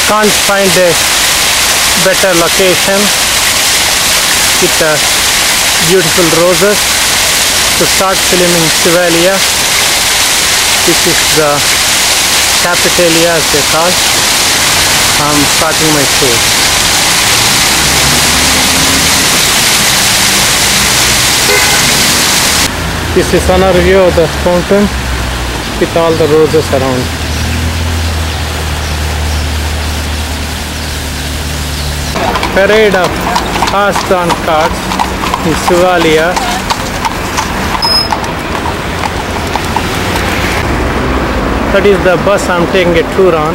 Can't find a better location with beautiful roses to start filming Seville, which is the Capitalia as they call. I'm starting my tour. This is another view of the fountain with all the roses around. Parade of horse-drawn carts in Seville. That is the bus I'm taking a tour on.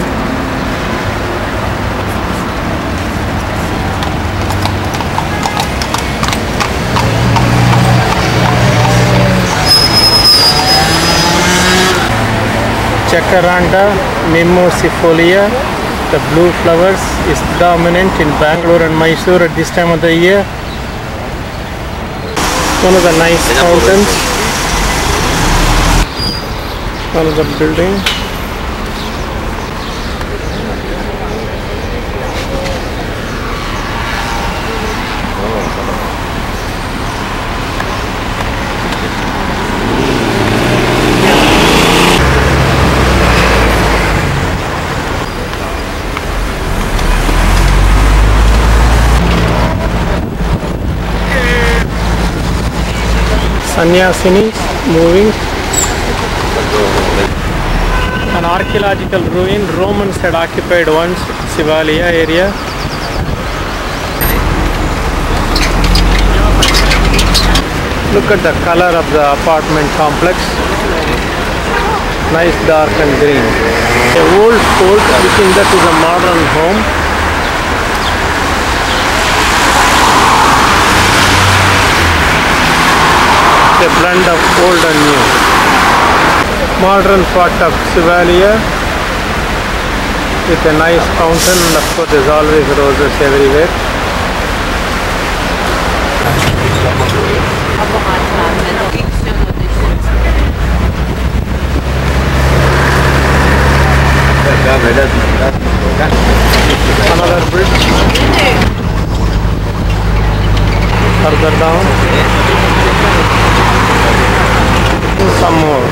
Jacaranda mimosifolia, the blue flowers, is dominant in Bangalore and Mysore at this time of the year. One of the nice fountains, one of the building. Sannyasinis moving. An archaeological ruin. Romans had occupied once Seville area. Look at the color of the apartment complex. Nice dark and green. A old fort, within that is a modern home. A blend of old and new. Modern part of Seville with a nice fountain, and of course there's always roses everywhere. Another bridge. Further down. Some more.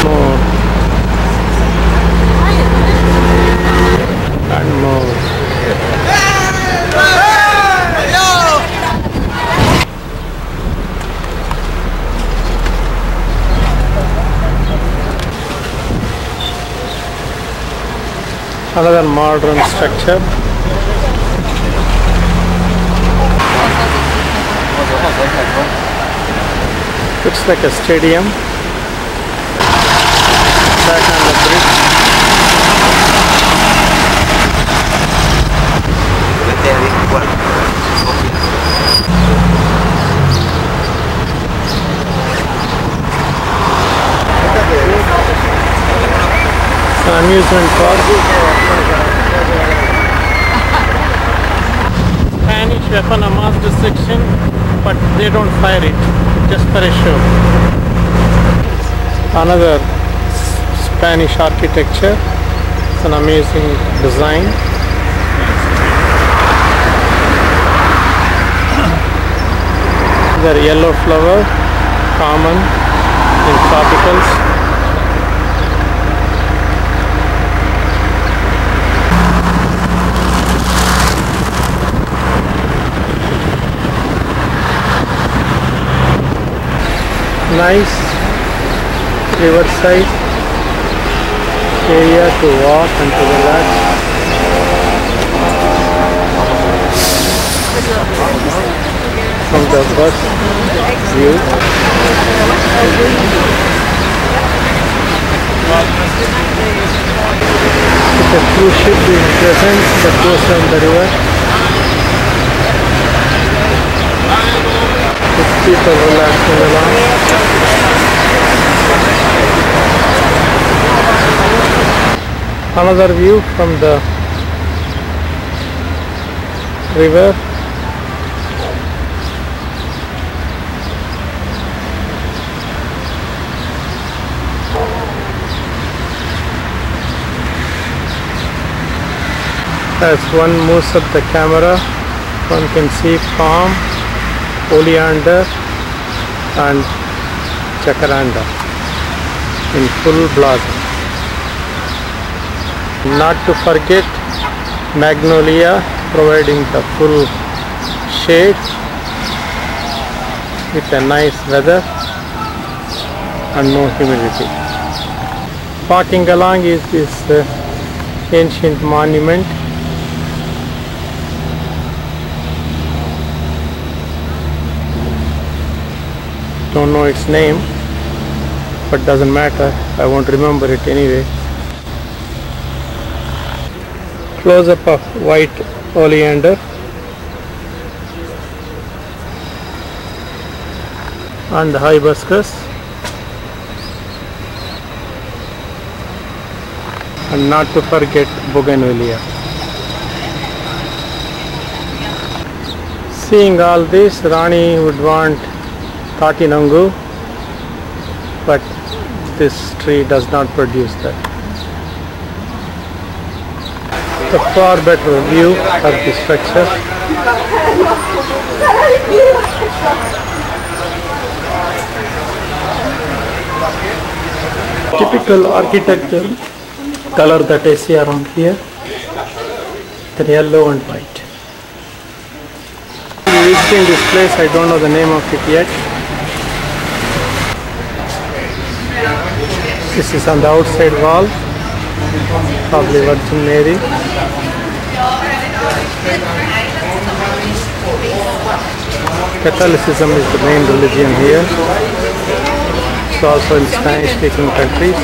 More. And more. Another modern structure. Looks like a stadium. Back on the bridge. An amusement park. Spanish weapon, a mass destruction, but they don't fire it, just for a show. Another Spanish architecture. It's an amazing design. The yellow flower, common in tropicals. Nice riverside area to walk and to relax. From the bus view. It's a cruise ship being present that goes down the river. With people relaxing along. Another view from the river. As one moves up the camera, one can see palm, oleander and jacaranda in full blossom. Not to forget magnolia, providing the full shade with a nice weather and no humidity. Walking along is this ancient monument. Don't know its name, but doesn't matter, I won't remember it anyway. Close up of white oleander and the hibiscus, and not to forget bougainvillea. Seeing all this, Rani would want Tatinangu, but this tree does not produce that. A far better view of the structure. Typical architecture color that I see around here, the yellow and white. Visiting this place, I don't know the name of it yet. This is on the outside wall, probably Virgin Mary. Catholicism is the main religion here. It's also in Spanish speaking countries.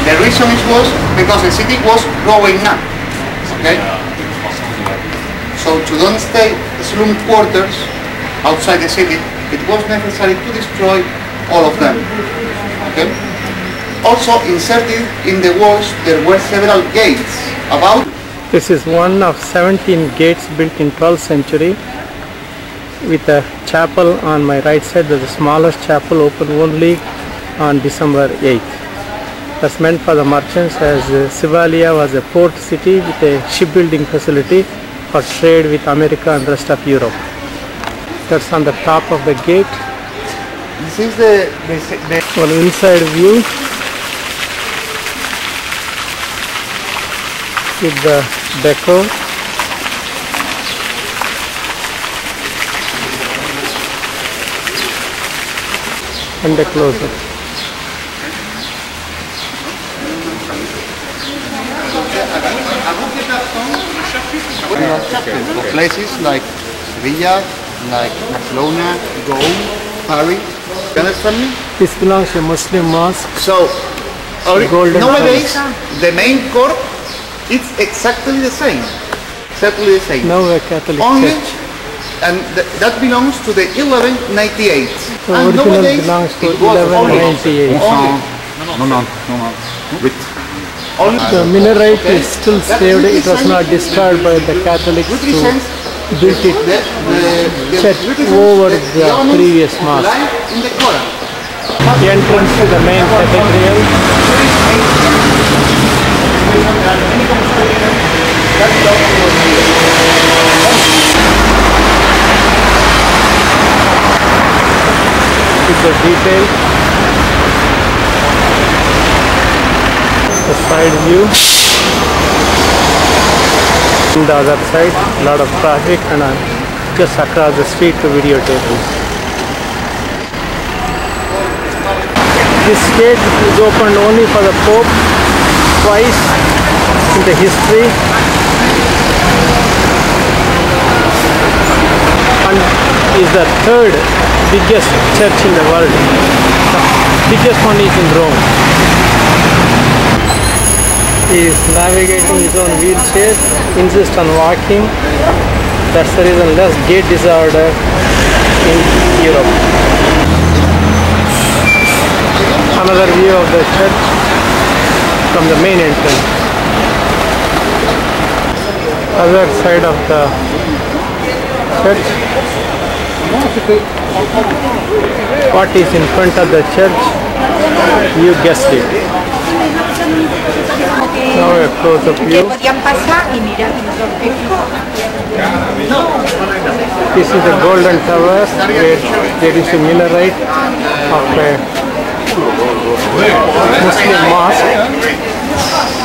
The reason it was because the city was growing up. Okay? So to don't stay slum quarters outside the city, it was necessary to destroy all of them. Okay? Also inserted in the walls there were several gates. This is one of 17 gates built in 12th century with a chapel on my right side. The smallest chapel open only on December 8th. That's meant for the merchants, as Seville was a port city with a shipbuilding facility for trade with America and rest of Europe. That's on the top of the gate. This is the One inside view with the decor. And the close-up. places like Seville, like Barcelona, Rome, Paris. You understand me? This belongs to a Muslim mosque. So nowadays Palace. the main core it's exactly the same. Exactly the same. Now a Catholic Only church. and that belongs to the 1198. The And original nowadays belongs to it was 1198. only The minaret Okay. is still That saved. It was represents- not destroyed by the Catholics who represents built it church over the previous mosque. line in the Quran. The entrance to the main cathedral. With the detail. The side view. On the other side, a lot of traffic, and just across the street to video tables. This gate is opened only for the Pope twice in the history, and is the third biggest church in the world. The biggest one is in Rome. He is navigating his own wheelchair, insists on walking. That's the reason less gait disorder in Europe. Another view of the church from the main entrance. Other side of the church. What is in front of the church? You guessed it. Now a close-up Que view. podían pasar y mirar. This is the Golden Tower where there is a minaret of a Muslim mosque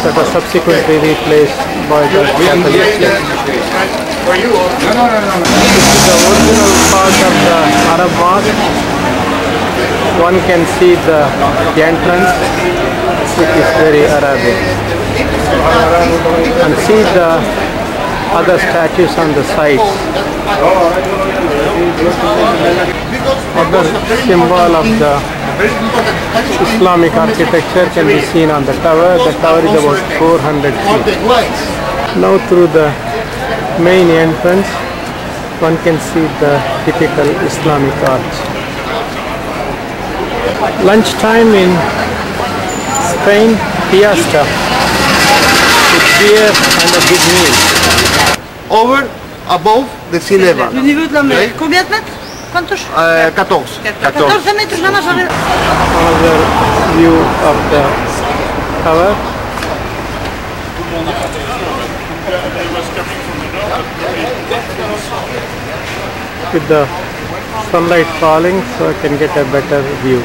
that was subsequently replaced by the Catholic Church. This is the original part of the Arab mosque. One can see the entrance, which is very Arabic, and see the other statues on the sides. Other symbol of the Islamic architecture can be seen on the tower. The tower is about 400 feet. Now through the main entrance, one can see the typical Islamic arch. Lunchtime in Spain, fiesta, with beer and a good meal. Over, above the sea level. Le niveau de la mer. Combien de mètres? Quantos? 14. 14 mètres, nada más. Another view of the tower. With the sunlight falling, so I can get a better view.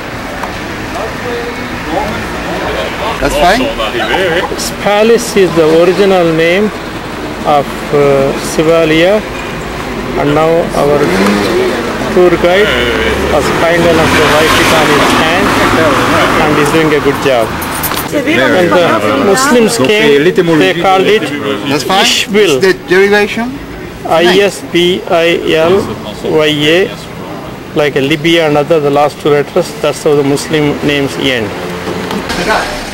That's fine. This palace is the original name of Seville, and now our tour guide was kind enough to write it on his hand and is doing a good job. When the Muslims came, they called it That's fine. Ishbil. The derivation. Isbilya, like a Libya and other, the last two letters, that's how the Muslim names end.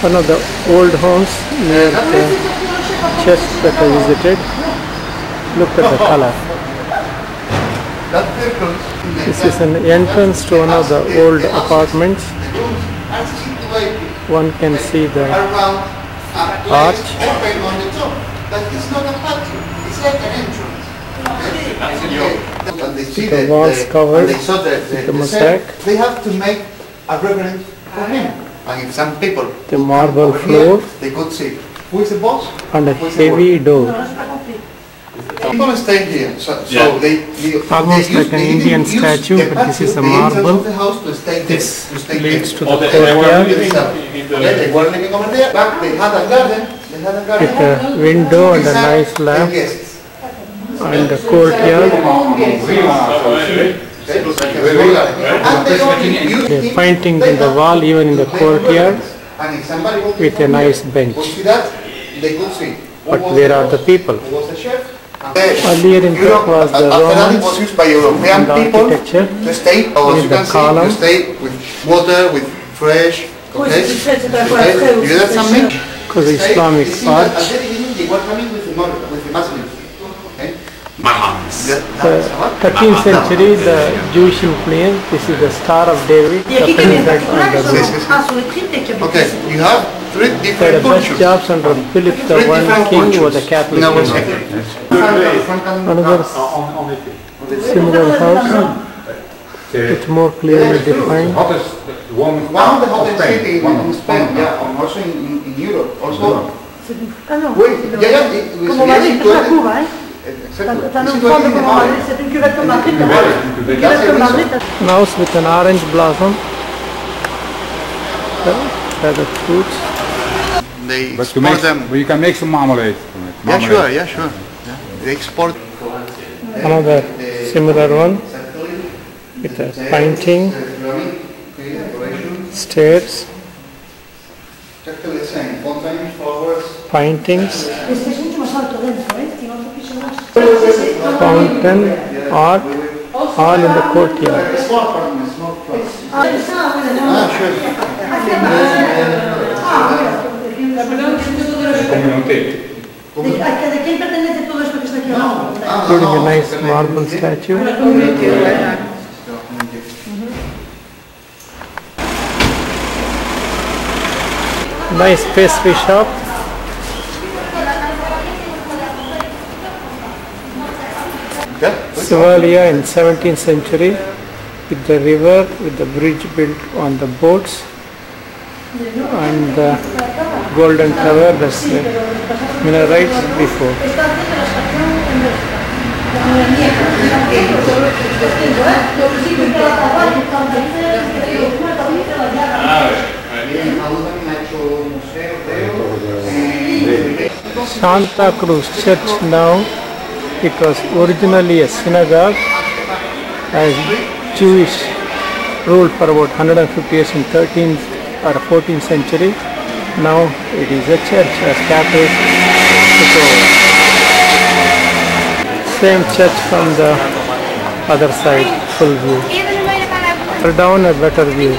One of the old homes near the church that I visited. Look at the color. This is an entrance to one of the old apartments. One can see the arch. The walls covered with the mosaic. They have to make a reverence for him. And if some people, The marble floor they could see who is the boss and a heavy door. People stay here, so they Almost like an Indian statue, but this is a marble. This leads to the courtyard They were living over there, but they had a garden. with a window and a nice lamp and the courtyard. The painting in the wall, even in the courtyard, with a nice bench. But where are the people? Earlier in fact was the Romans was used by European and the people architecture to stay, or as with you the can see, column. to stay with water, with fresh. Okay? You hear something? because the Islamic arch. They were coming with the Muslims. Okay? The 13th century, the Jewish influence, this is the Star of David, represented on the roof. Okay, you have three So the different best cultures. jobs under Philip the One King was the Catholic No, Church. Another similar house, it's more clearly defined. One of the hottest cities in Spain, yeah, and also in Europe. Also, wait, Como Madrid, es una Cuba, ¿eh? Tan un fondo como Madrid, c'est une cuvette comme Madrid. Une cuvette comme Madrid. An house with an orange blossom. The fruits. they But export them. you can make some marmalade from it. Yeah, sure, yeah, sure. Yeah. They export. Another similar one with a painting, stairs, Exactly the same. Fountains, flowers. paintings, Este es mucho más alto dentro, ¿eh? Tiene otro piso más. fountain, art, all in the courtyard. Small apartment, small flats. Ah, sure. ¿De quién pertenece todo esto que está aquí abajo? Including a nice marble statue. Nice pastry shop. Yeah. Seville in 17th century with the river, with the bridge built on the boats and the golden tower, the minarets before. Santa Cruz Church now, it was originally a synagogue as Jewish ruled for about 150 years in 13th or 14th century. Now it is a church as Catholics took over. Same church from the other side, full view. Or down a better view.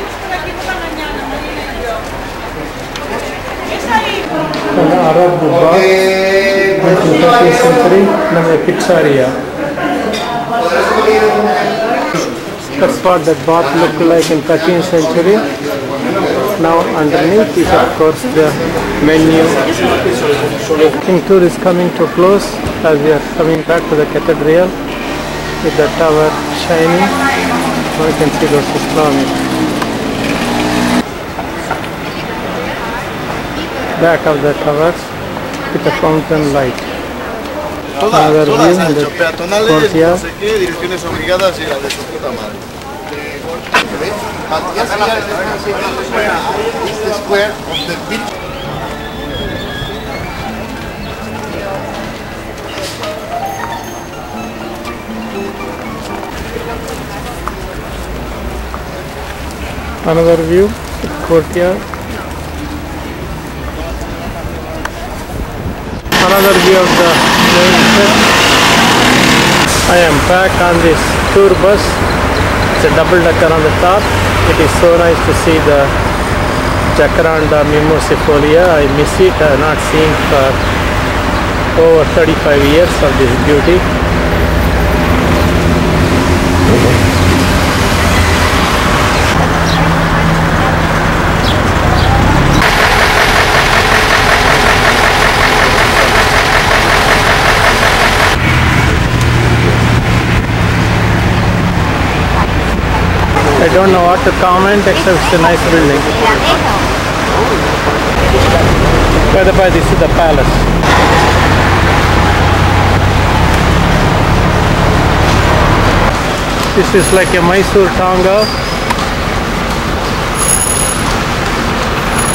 An Arab bath in 13th century, now a pizzeria. That's what that bath looked like in 13th century. Now underneath is of course the menu. King tour is coming to close as we are coming back to the cathedral with the tower shining. Now you can see those Islamic. Back of the towers with a fountain light. Another view in the courtyard. It's the square of the beach. Another view, courtyard. Another view of the main church. I am back on this tour bus. It's a double decker on the top. It is so nice to see the Jacaranda mimosifolia. I miss it. I have not seen for over 35 years of this beauty. I don't know what to comment except it's a nice building. By the way, this is the palace. This is like a Mysore Tonga.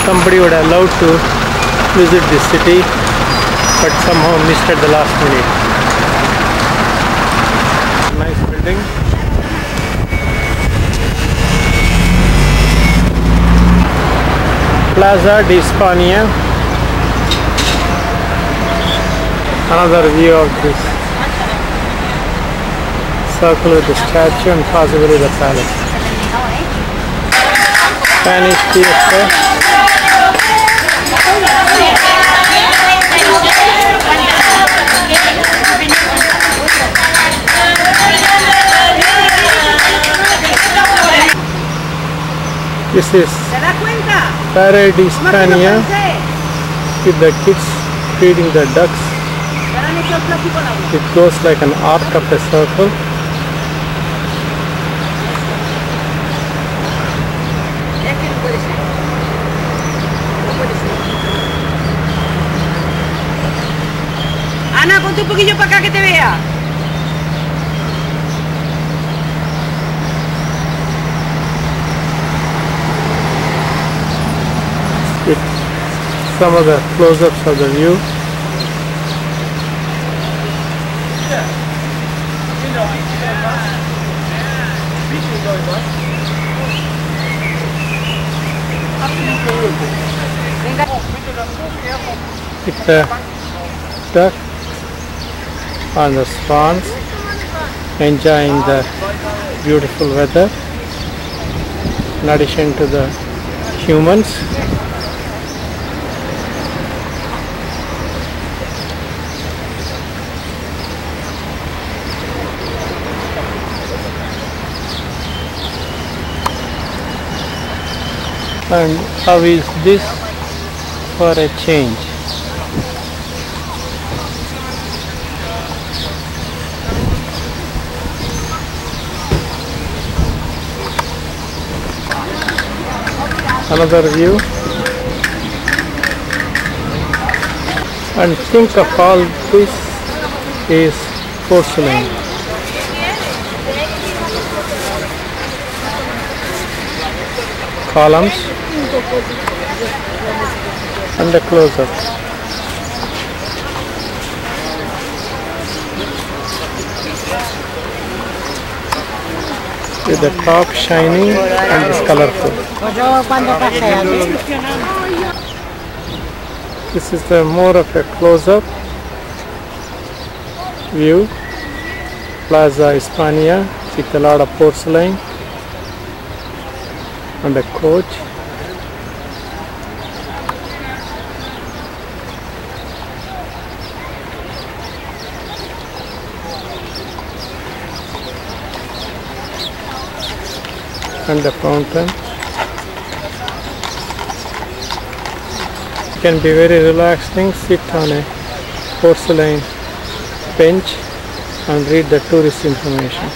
Somebody would have loved to visit this city, but somehow missed at the last minute. Nice building. Plaza de España. Another view of this circle with the statue and possibly the palace. Spanish Fiesta. This is Parade Hispania with the kids feeding the ducks. It goes like an arc of a circle. Ana, ponte un poquillo para acá que te vea. With some of the close-ups of the view. It's a duck on the swans enjoying the beautiful weather in addition to the humans. And how is this for a change? Another view. And think of all this is porcelain. Columns and a close-up. With the top shiny and it's colorful. This is the more of a close-up view. Plaza Hispania with a lot of porcelain and a coach. And the fountain. It can be very relaxing. Sit on a porcelain bench and read the tourist information.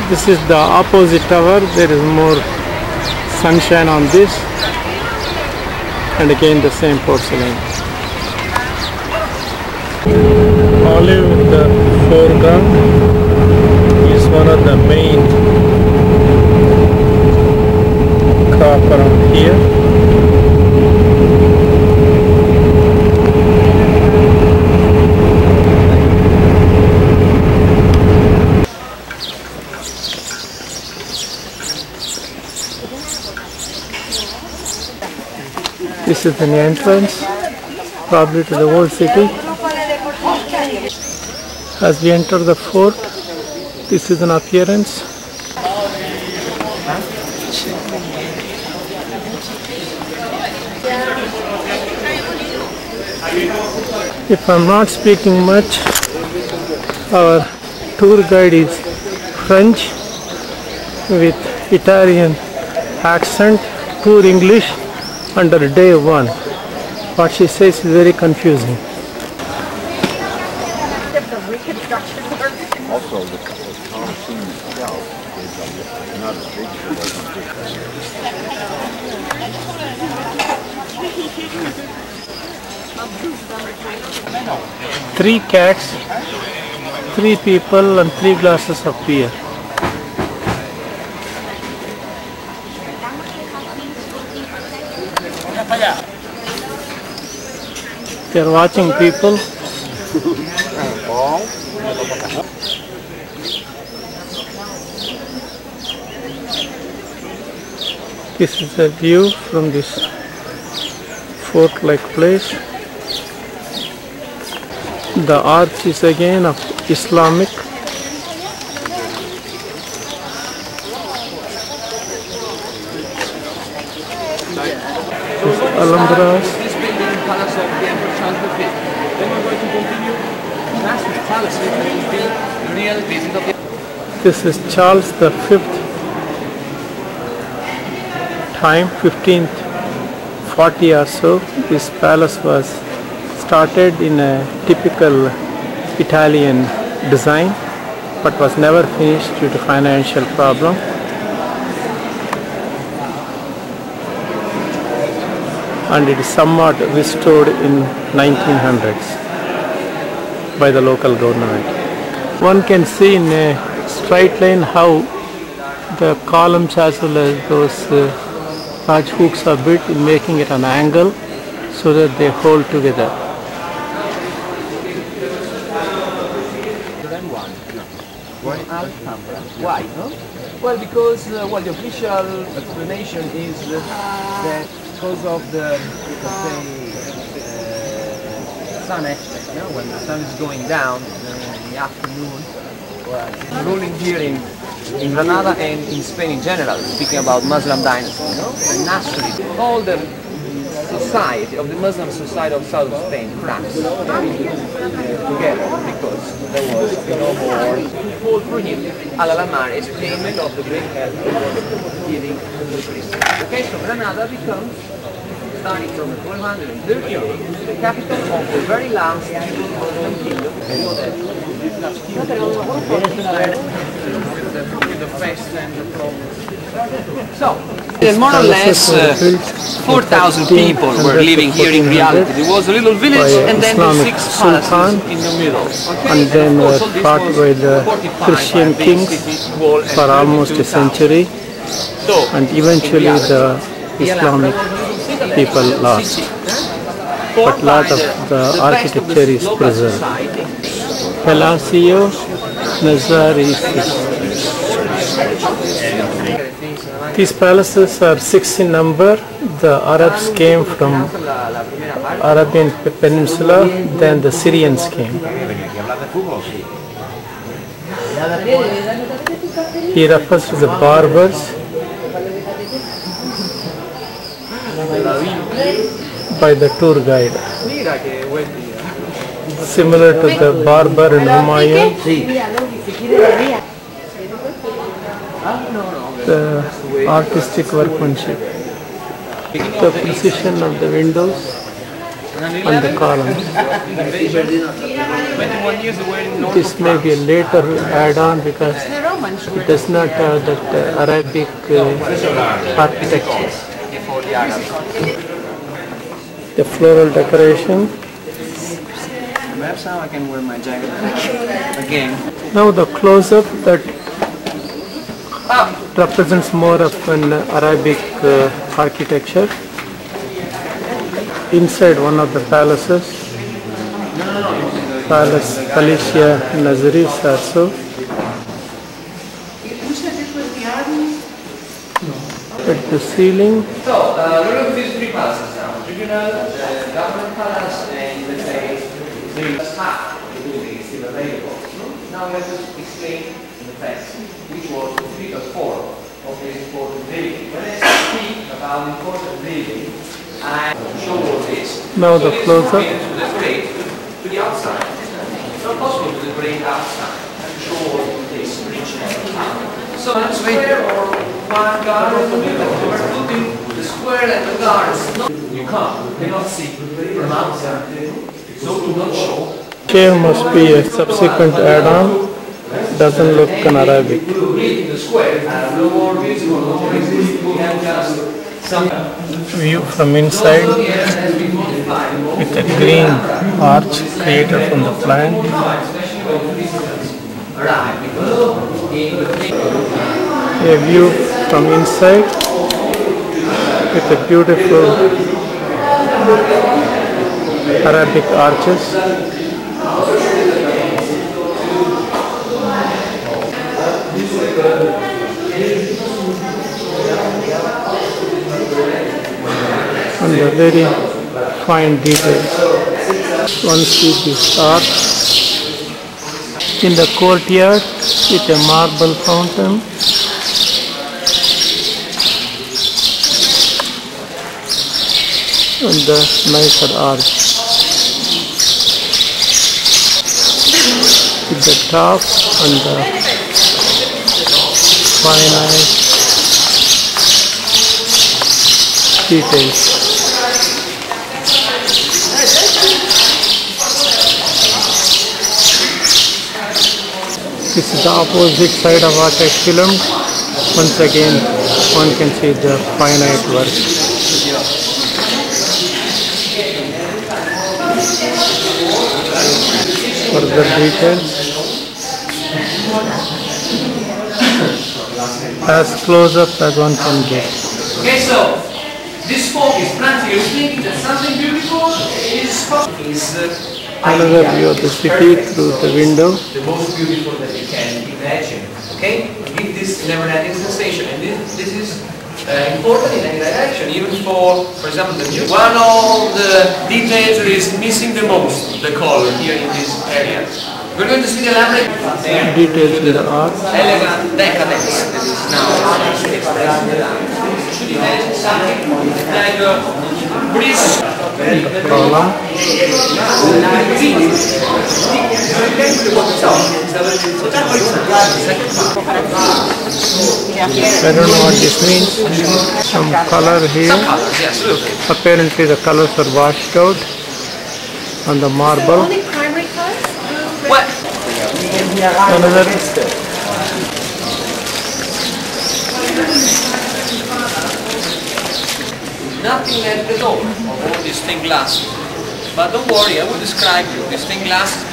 This is the opposite tower. There is more sunshine on this, and again the same porcelain. Olive in the foreground is one of the main crop around here. This is an entrance, probably to the old city. As we enter the fort, this is an appearance. If I'm not speaking much, our tour guide is French with Italian accent, poor English under day one. What she says is very confusing. Also, the town scene itself is not as big as it was. 3 cats, 3 people and 3 glasses of beer. They are watching people. This is a view from this fort-like place. The arch is again of Islamic. Alhambras. This building, Palace of the Emperor Charles V. Then we're going to continue past the palace, which will be the real basis of the... This is Charles V time, 1540 or so. This palace was started in a typical Italian design, but was never finished due to financial problem. And it is somewhat restored in 1900s by the local government. One can see in a straight line how the columns as well as those large hooks are built in making it an angle so that they hold together. Why? No? Well, because the official explanation is that because of the sun aspect, when the sun is going down in the afternoon, ruling here in Granada and in Spain in general, speaking about Muslim dynasty, and naturally all the society of the Muslim society of south of Spain, France, together because there was no more to fall for him. Al-Alamar explainment of the great help giving the priest. Okay, so Granada becomes, starting from 1230, the capital of the very last Muslim kingdom. You know that this last kingdom with the fest and the problems. So, more or less 4,000 people were living here in reality. There was a little village and then the 6 palaces in the middle. Okay? And then were fought by the Christian kings for almost a century, and eventually the Islamic people lost. But lot of the architecture is preserved. Palacio Nazari. These palaces are 6 in number. The Arabs came from Arabian Peninsula, then the Syrians came. He refers to the barbers by the tour guide. Similar to the barber in Humayun. The artistic workmanship, the precision of the windows and the columns. This may be a later add-on because it does not have that Arabic architecture. The floral decoration. Perhaps now I can wear my jacket again. Now the close-up that represents more of an Arabic architecture. Inside one of the palaces, Palace Palacia Nazari also. At the ceiling, So, we look at these 3 palaces now. Tribunal, government palace, and let's say there is half the building is still available. Now we have to explain in the text which was the 3 plus 4 of this important building. When I speak about the important building, I show all this. Now the close-up. To decorate to the outside. It's not possible to decorate outside. I have to show all this richness. So one square or one garden in the middle. We are putting the square and the gardens. You cannot see from outside. So do not show. Here must be a subsequent add-on. Doesn't look an Arabic. The square, no more visible, no more existing. We have just some View from inside with a green arch created from the plan. A view from inside with a beautiful Arabic arches. And the very fine details. One sees this arch in the courtyard with a marble fountain. And the nicer arch. With the top and the finite details. This is the opposite side of what I filmed. Once again, one can see the finite work. Further details. As close up as one can get. Okay, so this folk is practically thinking that something beautiful is Another view of the city through the window. the most beautiful that you can imagine. Okay, give this never-ending sensation, and this is important in any direction, even for example, the music. One of the details that is missing the most, the color here in this area. We're going to see the elaborate Details in the art. elegant decadence that is now expressed in the art. Should you imagine something like a breeze? Column. I don't know what this means. Some color here. Yes, look. Apparently the colors are washed out on the marble. Only primary colors? What? Another nothing left at all of all these stained glasses. But don't worry, I will describe you. The stained glasses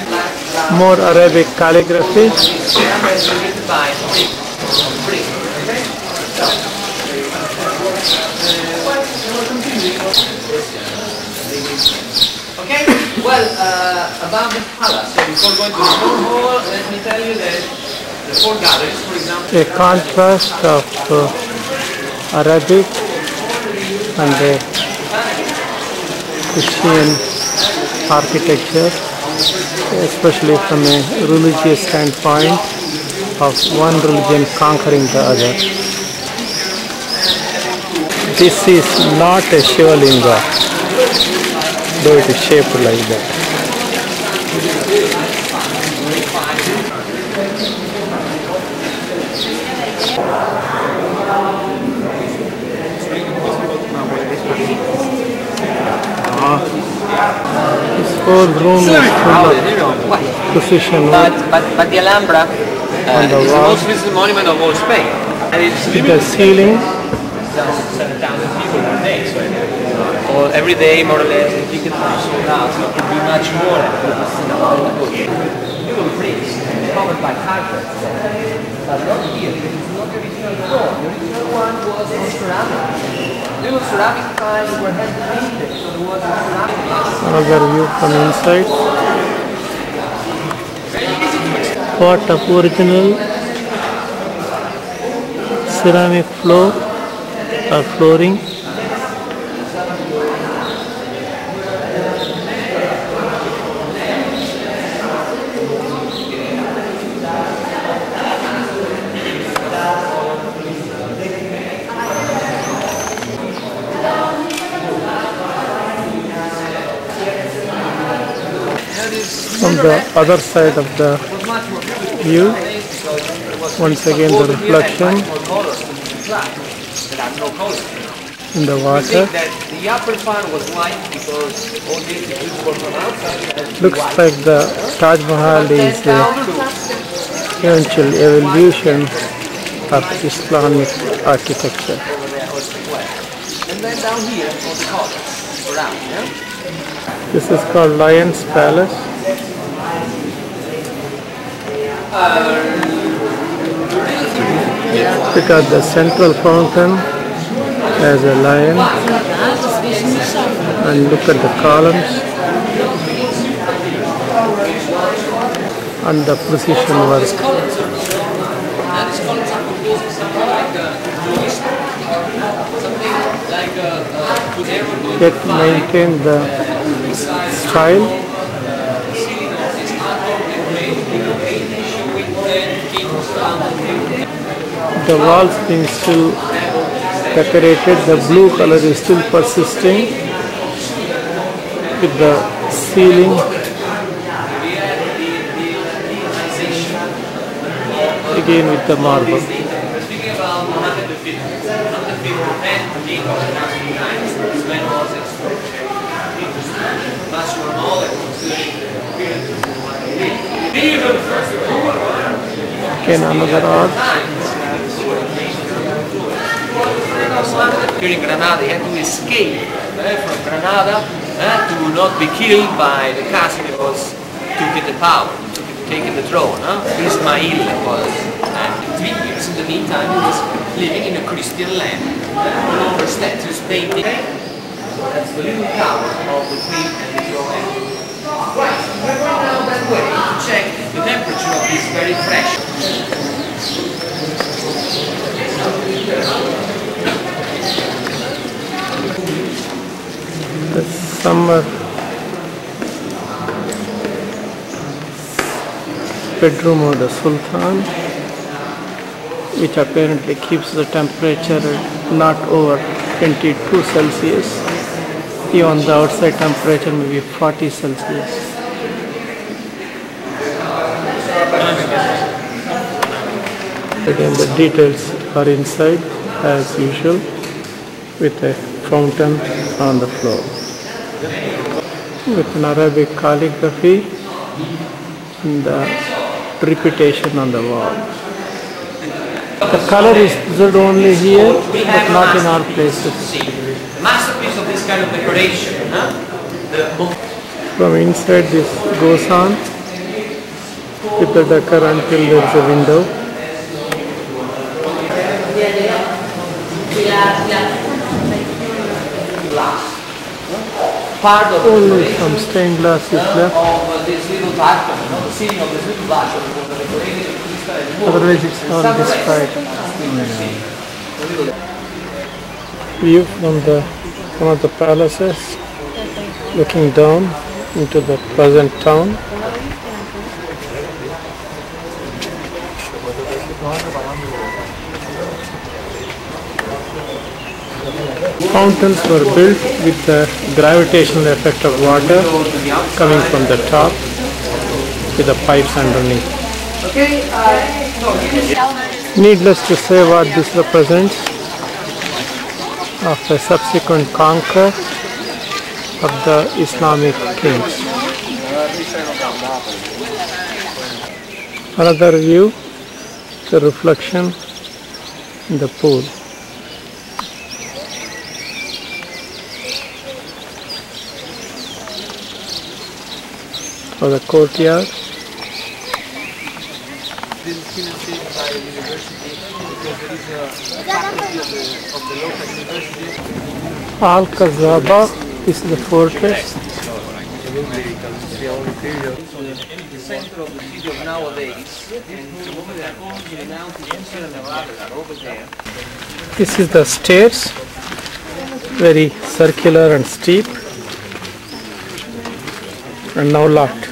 More Arabic calligraphy. by brick. Okay? Well, about the palace. So before going to the small hall, let me tell you that the four galleries, for example. A contrast of Arabic and the Christian architecture, especially from a religious standpoint of one religion conquering the other. This is not a Shivalinga, though it is shaped like that. This whole room is full of precision work. But the Alhambra On the is the wall. most visible monument of all Spain. And it's The ceiling, 7,000 people per day. So or every day, more or less, the tickets are sold out. So it could be much more. Little bricks covered by carpet. But not here. This is not the original floor. The original one was on ceramic. Little ceramic tiles were hand painted, so there was a ceramic glass. another view from inside. Part of original ceramic floor or flooring. From the other side of the view, once again the reflection in the water. The upper part was white because all these were from outside. Looks like the Taj Mahal is a eventual evolution of Islamic architecture. And then down here, all the colors around, yeah? This is called Lion's Palace. Because the central fountain has a lion, and look at the columns and the precision work. Yet maintain the style. The walls being still decorated, the blue color is still persisting with the ceiling. Again with the marble. Again another arch. Here in Granada, he had to escape from Granada to not be killed by the caste that was taking the power, taking the throne. Ismail was 3 years. In the meantime, he was living in a Christian land. All over statues painted. That's the little tower of the Queen and the throne. Right, we're going down that way to check the temperature of this very fresh. The summer bedroom of the Sultan, which apparently keeps the temperature not over 22 Celsius. Even the outside temperature may be 40 Celsius. Again, the details are inside as usual with a fountain on the floor, with an Arabic calligraphy and the repetition on the wall. The color is observed only here, but not in our places. Masterpiece this kind of decoration. From inside this goes on with the decor until there is a window. Part of Only some stained glass is left. of this little balcony, the ceiling of this little balcony was decorated in crystal and wood. Otherwise it's all destroyed. View from one of the palaces, looking down into the present town. Fountains were built with the gravitational effect of water coming from the top with the pipes underneath. Needless to say what this represents of a subsequent conquer of the Islamic kings. Another view, the reflection in the pool. For the courtyard. This is financed by the university because there is a faculty of the local university. Al-Qazaba, this is the fortress. The center of the city of nowadays, and the moment that the mountains in Sierra Nevada are over there. This is the stairs, very circular and steep, and now locked.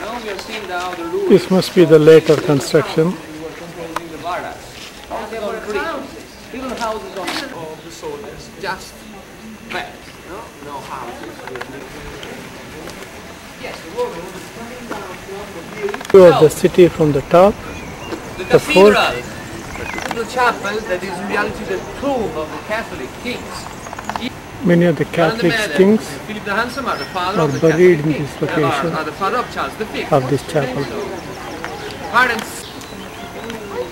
Now we are seeing the outer ruins. This must be the later construction. Composing the barracks. They were little houses of the soldiers, just that, no houses. Yes, the water was coming down from the View of the city from the top. The The fort. cathedral, the chapel that is in reality the tomb of the Catholic kings. Many of the Catholic kings Philip the Handsome are the father are of the buried in Catholic this kings, location are the father of Charles V. of this chapel. Parents,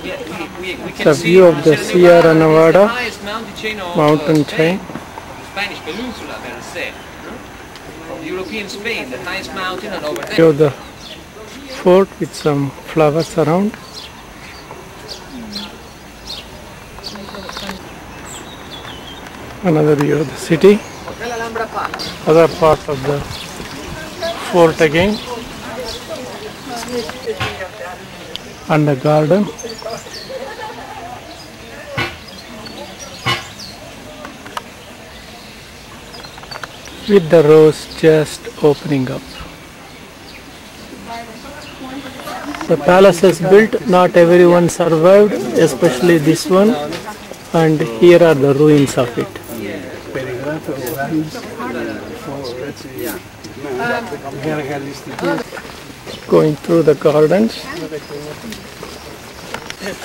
we can The see view of the Sierra is Nevada the highest mountain chain of mountain Spain, chain. Spanish peninsula, they say. Of European Spain, the highest mountain, and over View there. of the fort with some flowers around. Another view of the city. Hotel Alhambra Palace. Other part of the fort again. And the garden. With the rose just opening up. The palace is built, not everyone survived, especially this one, and here are the ruins of it. Going through the gardens,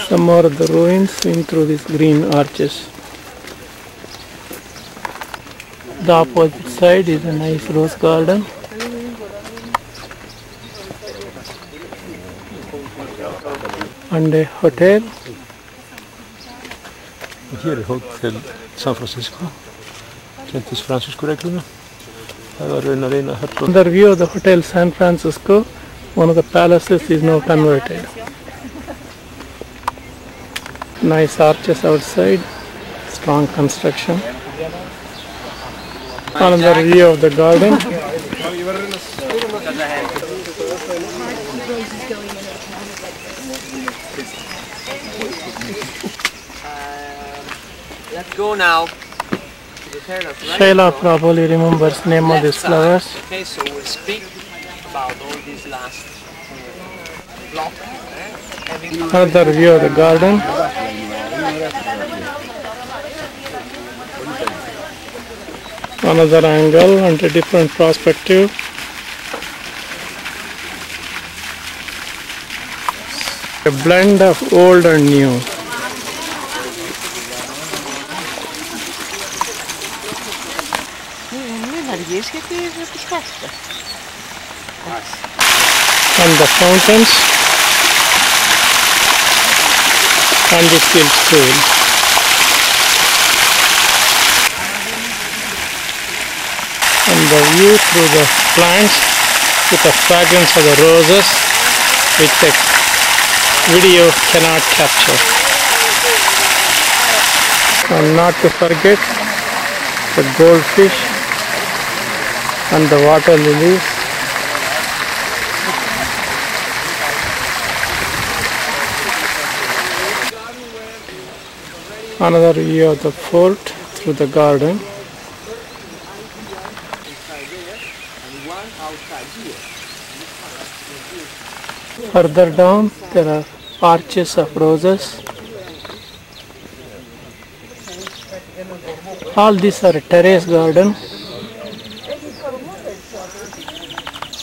some more of the ruins in through these green arches. The opposite side is a nice rose garden. And a hotel. Hier is Hotel San Francisco, kent Fransisku-regluna. Það var raunar eina herflóð. Another view of the Hotel San Francisco. One of the palaces is now converted. Nice arches outside, strong construction. Another view of the garden. Let's go now to the terrace. Right? Shayla probably remembers name of these flowers. Okay, so we'll speak about all these last block. Another view of the garden. Another angle and a different perspective. A blend of old and new. And the fountains and the steel stool. the view through the plants with the fragrance of the roses, which the video cannot capture. And not to forget the goldfish and the water lilies. Another view of the fort through the garden. Further down there are arches of roses. All these are a terrace garden.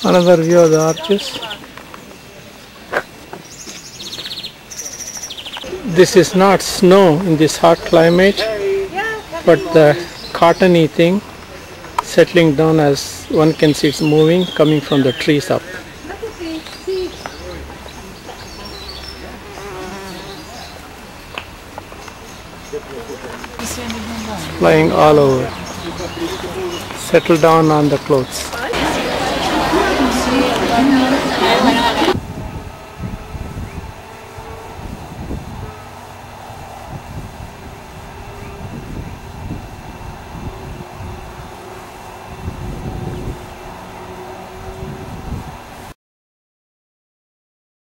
Another view of the arches. This is not snow in this hot climate, but the cottony thing settling down, as one can see it's moving, coming from the trees up. Flying all over, settle down on the clothes.